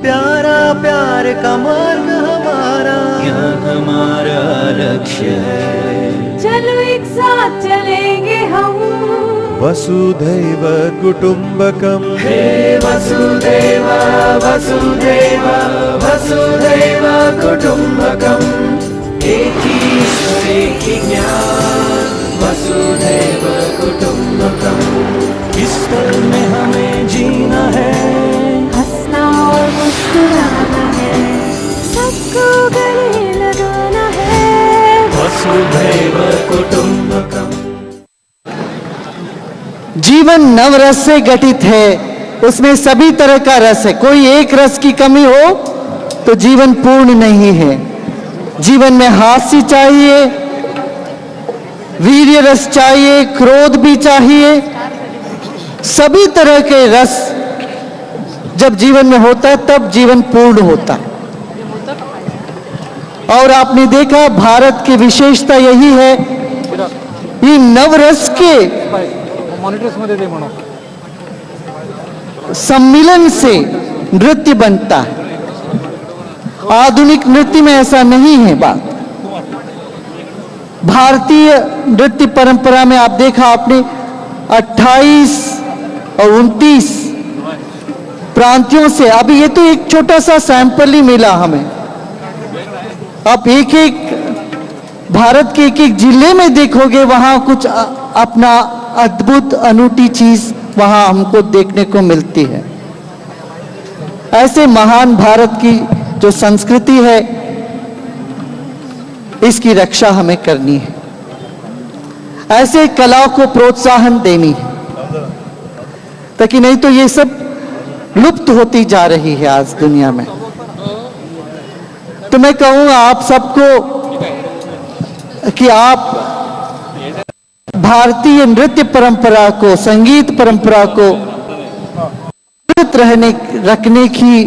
प्यारा प्यार का मार्ग हमारा, ज्ञान हमारा लक्ष्य है। चलो एक साथ चलेंगे हम, वसुधैव कुटुंबकम। हे वसुदेव वसुदेव वसुधैव कुटुंबकम। एक ही ईश्वर एक ही ज्ञान, वसुधैव कुटुंबकम। इस पल में हमें जीना है, हंसना और मुस्कुराना है, सबको गले लगाना है। वसुधैव कुटुंबकम। जीवन नवरस से गठित है, उसमें सभी तरह का रस है। कोई एक रस की कमी हो तो जीवन पूर्ण नहीं है। जीवन में हास्य चाहिए, वीर्य रस चाहिए, क्रोध भी चाहिए। सभी तरह के रस जब जीवन में होता है तब जीवन पूर्ण होता है। और आपने देखा भारत की विशेषता यही है, ये नवरस के सम्मिलन से नृत्य बनता है। आधुनिक नृत्य में ऐसा नहीं है बात। भारतीय नृत्य परंपरा में आप देखा आपने 28 और 29 प्रांतियों से, अभी ये तो एक छोटा सा सैंपल ही मिला हमें। आप एक एक भारत के एक एक जिले में देखोगे, वहां कुछ अपना अद्भुत अनूठी चीज वहां हमको देखने को मिलती है। ऐसे महान भारत की जो संस्कृति है, इसकी रक्षा हमें करनी है। ऐसे कलाओं को प्रोत्साहन देनी है, ताकि नहीं तो ये सब लुप्त होती जा रही है आज दुनिया में। तो मैं कहूंगा आप सबको कि आप भारतीय नृत्य परंपरा को, संगीत परंपरा को रखने की,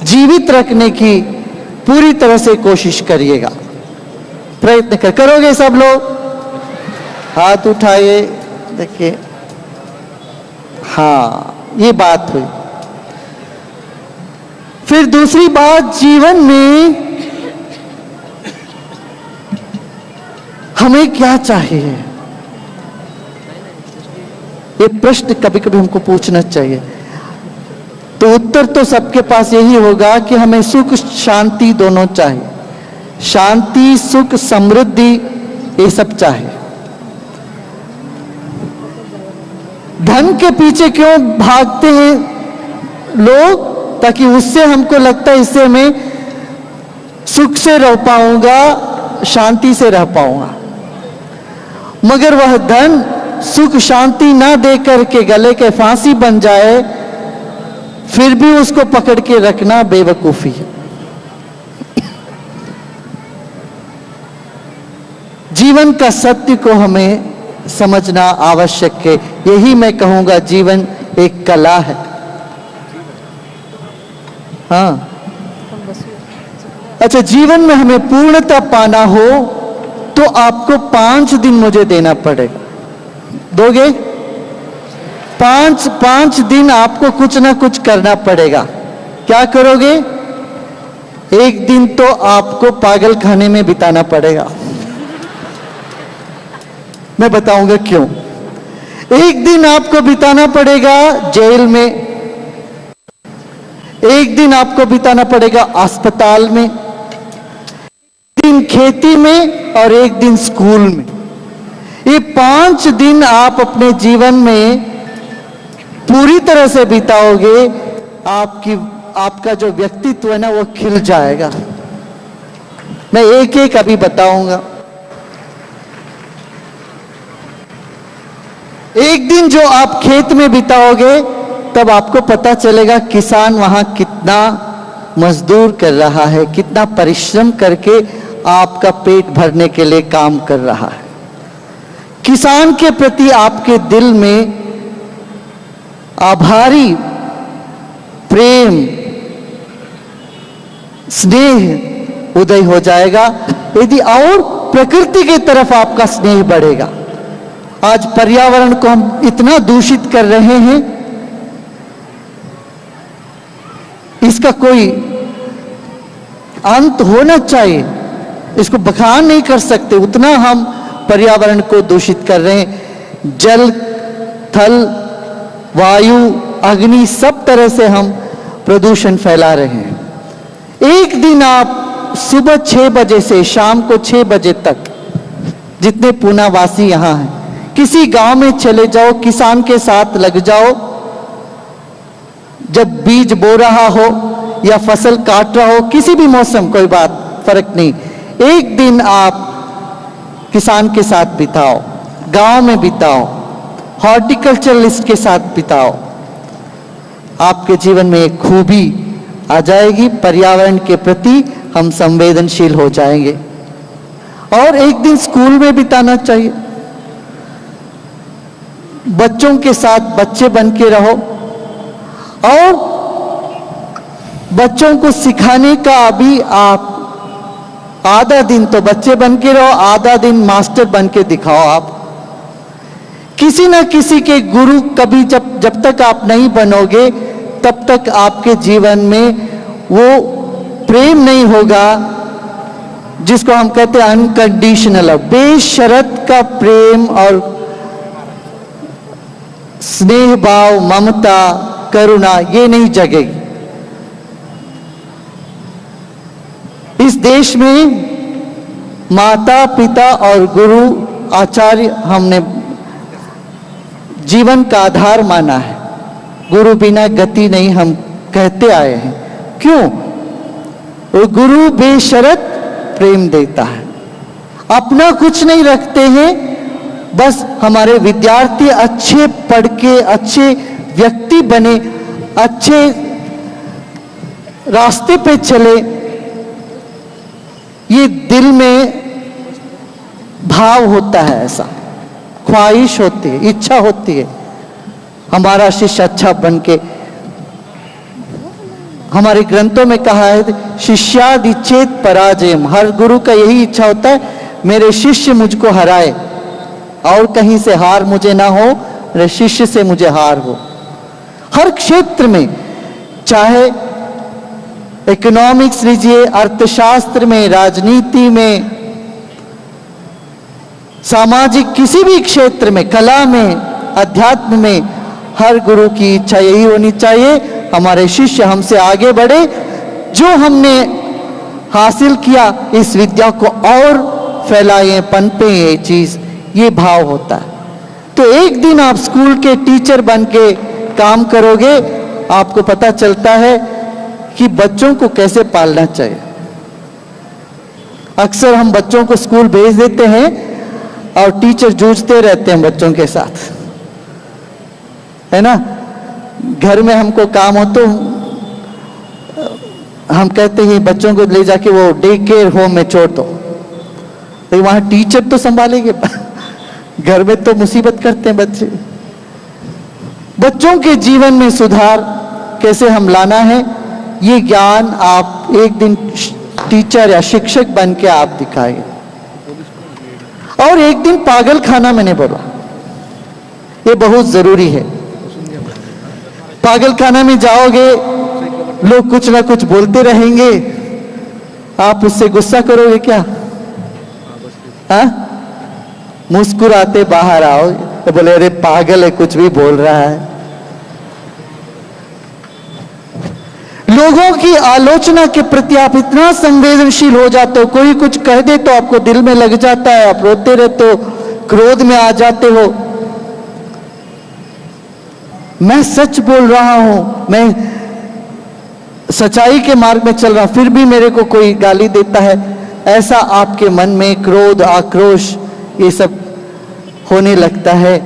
जीवित रखने की पूरी तरह से कोशिश करिएगा। प्रयत्न करोगे सब लोग? हाथ उठाइए, देखिए। हाँ, ये बात हुई। फिर दूसरी बात, जीवन में हमें क्या चाहिए? ये प्रश्न कभी कभी हमको पूछना चाहिए। तो उत्तर तो सबके पास यही होगा कि हमें सुख शांति दोनों चाहिए। शांति, सुख, समृद्धि, ये सब चाहिए। धन के पीछे क्यों भागते हैं लोग? ताकि उससे हमको लगता है इससे मैं सुख से रह पाऊंगा, शांति से रह पाऊंगा। मगर वह धन सुख शांति ना दे करके गले के फांसी बन जाए, फिर भी उसको पकड़ के रखना बेवकूफी है। जीवन का सत्य को हमें समझना आवश्यक है। यही मैं कहूंगा, जीवन एक कला है। हाँ, अच्छा, जीवन में हमें पूर्णता पाना हो तो आपको 5 दिन मुझे देना पड़ेगा। दोगे? 5 दिन आपको कुछ ना कुछ करना पड़ेगा। क्या करोगे? एक दिन तो आपको पागल खाने में बिताना पड़ेगा। मैं बताऊंगा क्यों। एक दिन आपको बिताना पड़ेगा जेल में, एक दिन आपको बिताना पड़ेगा अस्पताल में, एक दिन खेती में और एक दिन स्कूल में। ये 5 दिन आप अपने जीवन में पूरी तरह से बिताओगे, आपका जो व्यक्तित्व है ना, वो खिल जाएगा। मैं एक एक अभी बताऊंगा। एक दिन जो आप खेत में बिताओगे, तब आपको पता चलेगा किसान वहां कितना मजदूर कर रहा है, कितना परिश्रम करके आपका पेट भरने के लिए काम कर रहा है। किसान के प्रति आपके दिल में आभारी प्रेम, स्नेह उदय हो जाएगा। यदि और प्रकृति की तरफ आपका स्नेह बढ़ेगा। आज पर्यावरण को हम इतना दूषित कर रहे हैं, इसका कोई अंत होना चाहिए, इसको बखान नहीं कर सकते, उतना हम पर्यावरण को दूषित कर रहे हैं। जल, थल, वायु, अग्नि, सब तरह से हम प्रदूषण फैला रहे हैं। एक दिन आप सुबह 6 बजे से शाम को 6 बजे तक, जितने पूना वासी यहाँ हैं, किसी गांव में चले जाओ, किसान के साथ लग जाओ, जब बीज बो रहा हो या फसल काट रहा हो, किसी भी मौसम, कोई बात फर्क नहीं, एक दिन आप किसान के साथ बिताओ, गांव में बिताओ, हॉर्टिकल्चरलिस्ट के साथ बिताओ, आपके जीवन में एक खूबी आ जाएगी, पर्यावरण के प्रति हम संवेदनशील हो जाएंगे। और एक दिन स्कूल में बिताना चाहिए, बच्चों के साथ बच्चे बन के रहो और बच्चों को सिखाने का अभी आप आधा दिन तो बच्चे बन के रहो, आधा दिन मास्टर बन के दिखाओ। आप किसी ना किसी के गुरु कभी जब तक आप नहीं बनोगे तब तक आपके जीवन में वो प्रेम नहीं होगा जिसको हम कहते हैं अनकंडीशनल, बेशर्त का प्रेम और स्नेह भाव, ममता, करुणा, ये नहीं जगेगी। इस देश में माता पिता और गुरु आचार्य हमने जीवन का आधार माना है, गुरु बिना गति नहीं हम कहते आए हैं। क्यों? वो गुरु बेशर्त प्रेम देता है, अपना कुछ नहीं रखते हैं, बस हमारे विद्यार्थी अच्छे पढ़ के अच्छे व्यक्ति बने, अच्छे रास्ते पे चले, ये दिल में भाव होता है, ऐसा ख्वाहिश होती है, इच्छा होती है हमारा शिष्य अच्छा बन के। हमारे ग्रंथों में कहा है शिष्यादिच्छेद पराजयम, हर गुरु का यही इच्छा होता है मेरे शिष्य मुझको हराए और कहीं से हार मुझे ना हो, मेरे शिष्य से मुझे हार हो। हर क्षेत्र में, चाहे इकोनॉमिक्स लीजिए, अर्थशास्त्र में, राजनीति में, सामाजिक किसी भी क्षेत्र में, कला में, अध्यात्म में, हर गुरु की इच्छा यही होनी चाहिए हमारे शिष्य हमसे आगे बढ़े, जो हमने हासिल किया इस विद्या को और फैलाएं, पनपे, ये चीज, ये भाव होता है। तो एक दिन आप स्कूल के टीचर बन के काम करोगे, आपको पता चलता है कि बच्चों को कैसे पालना चाहिए। अक्सर हम बच्चों को स्कूल भेज देते हैं और टीचर जूझते रहते हैं बच्चों के साथ, है ना। घर में हमको काम हो तो हम कहते हैं बच्चों को ले जाके वो डे केयर होम में छोड़ दो, तो वहां टीचर तो संभालेंगे, घर में तो मुसीबत करते हैं बच्चे। बच्चों के जीवन में सुधार कैसे हम लाना है, ये ज्ञान आप एक दिन टीचर या शिक्षक बन के आप दिखाएंगे। और एक दिन पागल खाना मैंने बोला, ये बहुत जरूरी है। पागल खाना में जाओगे, लोग कुछ ना कुछ बोलते रहेंगे, आप उससे गुस्सा करोगे क्या? हाँ, मुस्कुराते बाहर आओ, तो बोले अरे पागल है, कुछ भी बोल रहा है। लोगों की आलोचना के प्रति आप इतना संवेदनशील हो जाते हो, कोई कुछ कह दे तो आपको दिल में लग जाता है, आप रोते रहते हो, क्रोध में आ जाते हो। मैं सच बोल रहा हूं, मैं सच्चाई के मार्ग में चल रहा हूं, फिर भी मेरे को कोई गाली देता है, ऐसा आपके मन में क्रोध, आक्रोश, ये सब होने लगता है।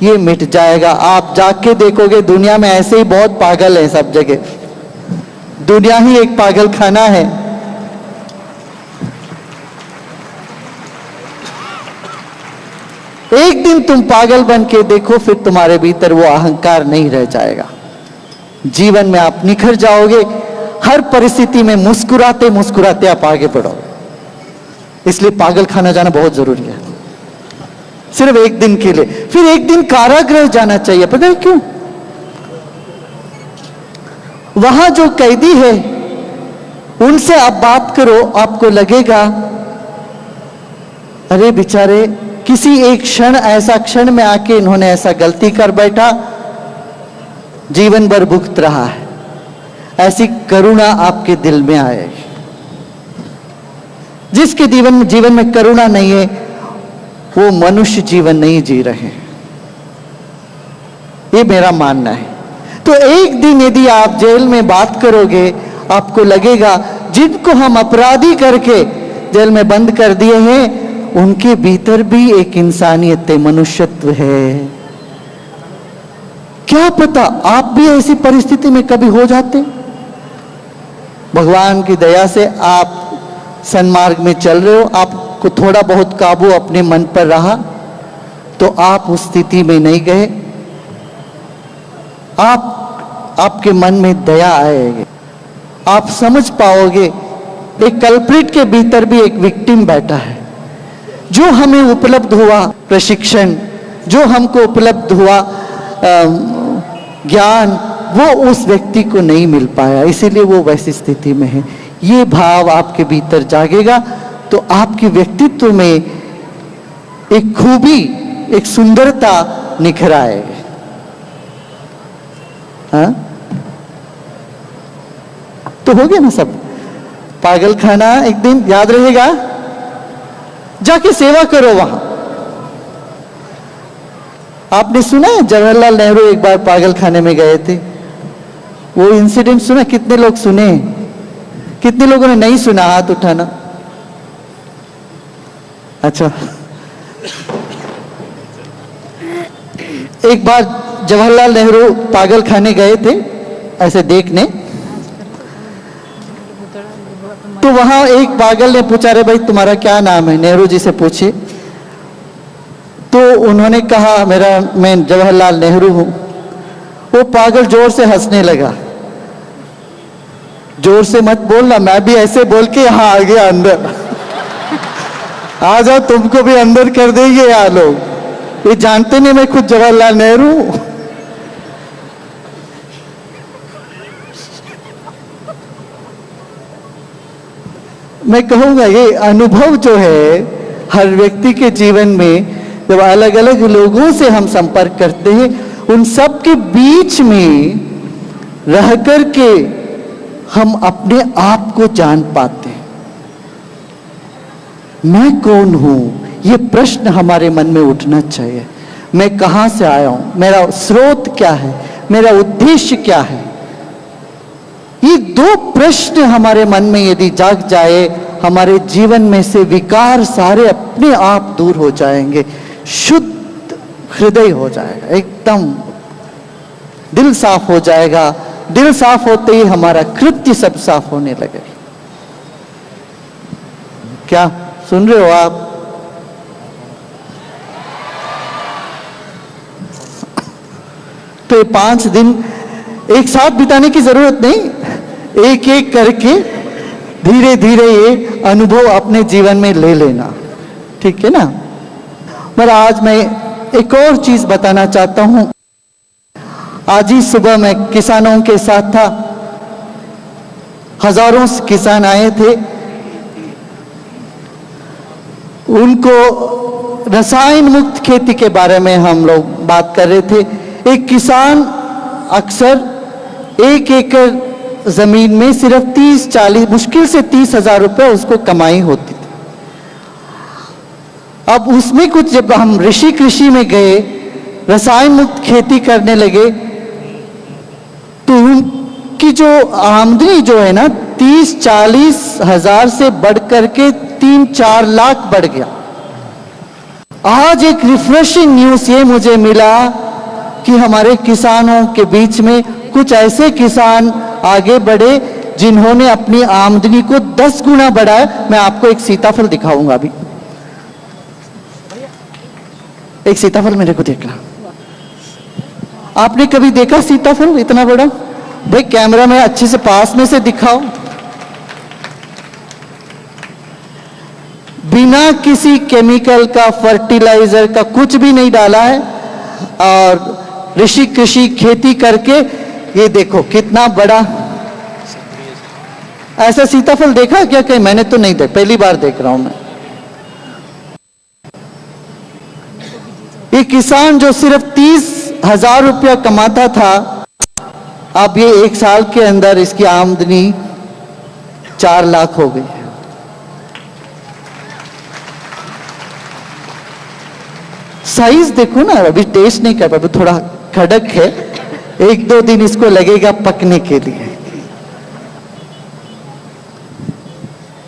ये मिट जाएगा। आप जाके देखोगे दुनिया में ऐसे ही बहुत पागल है, सब जगह दुनिया ही एक पागल खाना है। एक दिन तुम पागल बन के देखो, फिर तुम्हारे भीतर वो अहंकार नहीं रह जाएगा। जीवन में आप निखर जाओगे, हर परिस्थिति में मुस्कुराते मुस्कुराते आप आगे बढ़ोगे। इसलिए पागल खाना जाना बहुत जरूरी है, सिर्फ एक दिन के लिए। फिर एक दिन कारागृह जाना चाहिए, पता है क्यों? वहां जो कैदी है उनसे आप बात करो, आपको लगेगा अरे बेचारे किसी एक क्षण, ऐसा क्षण में आके इन्होंने ऐसा गलती कर बैठा, जीवन भर भुगत रहा है। ऐसी करुणा आपके दिल में आएगी। जिसके जीवन में करुणा नहीं है वो मनुष्य जीवन नहीं जी रहे, ये मेरा मानना है। तो एक दिन यदि आप जेल में बात करोगे, आपको लगेगा जिनको हम अपराधी करके जेल में बंद कर दिए हैं, उनके भीतर भी एक इंसानियत, मनुष्यत्व है। क्या पता आप भी ऐसी परिस्थिति में कभी हो जाते। भगवान की दया से आप सन्मार्ग में चल रहे हो, आपको थोड़ा बहुत काबू अपने मन पर रहा, तो आप उस स्थिति में नहीं गए। आपके मन में दया आएगी, आप समझ पाओगे एक कल्प्रिट के भीतर भी एक विक्टिम बैठा है। जो हमें उपलब्ध हुआ प्रशिक्षण, जो हमको उपलब्ध हुआ ज्ञान, वो उस व्यक्ति को नहीं मिल पाया, इसीलिए वो वैसी स्थिति में है। ये भाव आपके भीतर जागेगा तो आपके व्यक्तित्व में एक खूबी, एक सुंदरता निखर आएगी। हाँ? तो हो गया ना सब। पागल खाना एक दिन याद रहेगा, जाके सेवा करो वहां। आपने सुना है जवाहरलाल नेहरू एक बार पागल खाने में गए थे, वो इंसिडेंट सुना? कितने लोग सुने? कितने लोगों ने नहीं सुना? हाथ उठाना। अच्छा, एक बार जवाहरलाल नेहरू पागल खाने गए थे ऐसे देखने, तो वहां एक पागल ने पूछा, रे भाई तुम्हारा क्या नाम है? नेहरू जी से पूछे। तो उन्होंने कहा मैं जवाहरलाल नेहरू हूं। वो पागल जोर से हंसने लगा। जोर से मत बोलना, मैं भी ऐसे बोल के यहां आ गया अंदर। आ जाओ, तुमको भी अंदर कर देंगे यार लोग। ये जानते नहीं मैं खुद जवाहरलाल नेहरू हूं। मैं कहूंगा ये अनुभव जो है हर व्यक्ति के जीवन में, जब अलग अलग लोगों से हम संपर्क करते हैं, उन सब के बीच में रह कर के हम अपने आप को जान पाते हैं। मैं कौन हूं? ये प्रश्न हमारे मन में उठना चाहिए। मैं कहां से आया हूं? मेरा स्रोत क्या है? मेरा उद्देश्य क्या है? ये दो प्रश्न हमारे मन में यदि जाग जाए, हमारे जीवन में से विकार सारे अपने आप दूर हो जाएंगे, शुद्ध हृदय हो जाएगा, एकदम दिल साफ हो जाएगा। दिल साफ होते ही हमारा कृत्य सब साफ होने लगे। क्या सुन रहे हो आप? तो ये 5 दिन एक साथ बिताने की जरूरत नहीं, एक एक करके धीरे धीरे ये अनुभव अपने जीवन में ले लेना, ठीक है ना? पर आज मैं एक और चीज बताना चाहता हूं। आज ही सुबह मैं किसानों के साथ था, हजारों किसान आए थे। उनको रसायन मुक्त खेती के बारे में हम लोग बात कर रहे थे। एक किसान अक्सर 1 एकड़ जमीन में सिर्फ 30-40, मुश्किल से 30,000 रुपए उसको कमाई होती थी। अब उसमें कुछ जब हम ऋषि कृषि में गए, रसायन मुक्त खेती करने लगे, तो उनकी जो आमदनी जो है ना 30-40 हजार से बढ़कर के 3-4 लाख बढ़ गया। आज एक रिफ्रेशिंग न्यूज ये मुझे मिला कि हमारे किसानों के बीच में कुछ ऐसे किसान आगे बढ़े जिन्होंने अपनी आमदनी को 10 गुना बढ़ाया। मैं आपको एक सीताफल दिखाऊंगा अभी। एक सीताफल मेरे को देखना। आपने कभी देखा सीताफल इतना बड़ा? भाई कैमरा में अच्छे से पास में से दिखाओ। बिना किसी केमिकल का, फर्टिलाइजर का कुछ भी नहीं डाला है, और ऋषि कृषि खेती करके ये देखो कितना बड़ा ऐसा सीताफल देखा क्या कहीं? मैंने तो नहीं देखा, पहली बार देख रहा हूं मैं। ये किसान जो सिर्फ 30,000 रुपया कमाता था, अब ये 1 साल के अंदर इसकी आमदनी 4 लाख हो गई। साइज देखो ना, अभी टेस्ट नहीं कर पाए, थोड़ा खड़क है, 1-2 दिन इसको लगेगा पकने के लिए।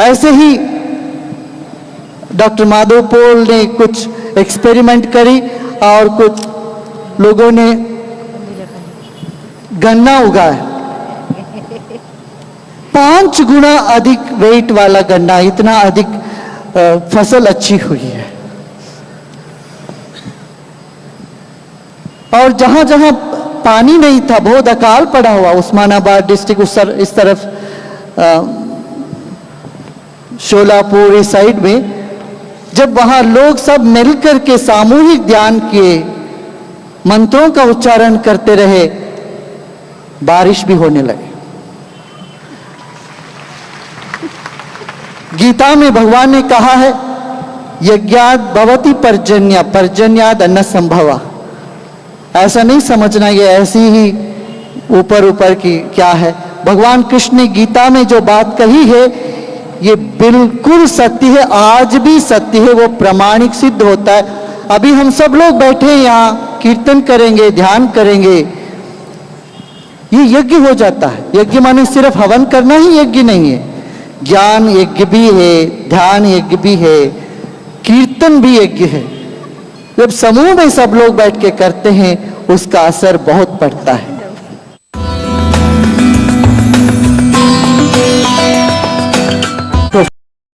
ऐसे ही डॉक्टर माधव पॉल ने कुछ एक्सपेरिमेंट करी और कुछ लोगों ने गन्ना उगाया, 5 गुना अधिक वेट वाला गन्ना, इतना अधिक फसल अच्छी हुई है। और जहां जहां पानी नहीं था, बहुत अकाल पड़ा हुआ, उस्मानाबाद डिस्ट्रिक्ट इस तरफ शोलापुर इस साइड में, जब वहां लोग सब मिलकर के सामूहिक ध्यान किए, मंत्रों का उच्चारण करते रहे, बारिश भी होने लगे। गीता में भगवान ने कहा है, यज्ञात् भवति पर्जन्य, पर्जन्याद् अन्न संभवा। ऐसा नहीं समझना ये ऐसी ही ऊपर ऊपर की क्या है। भगवान कृष्ण ने गीता में जो बात कही है, ये बिल्कुल सत्य है, आज भी सत्य है, वो प्रमाणिक सिद्ध होता है। अभी हम सब लोग बैठे हैं यहाँ, कीर्तन करेंगे, ध्यान करेंगे, ये यज्ञ हो जाता है। यज्ञ माने सिर्फ हवन करना ही यज्ञ नहीं है, ज्ञान यज्ञ भी है, ध्यान यज्ञ भी है, कीर्तन भी यज्ञ है। जब समूह में सब लोग बैठ के करते हैं, उसका असर बहुत पड़ता है।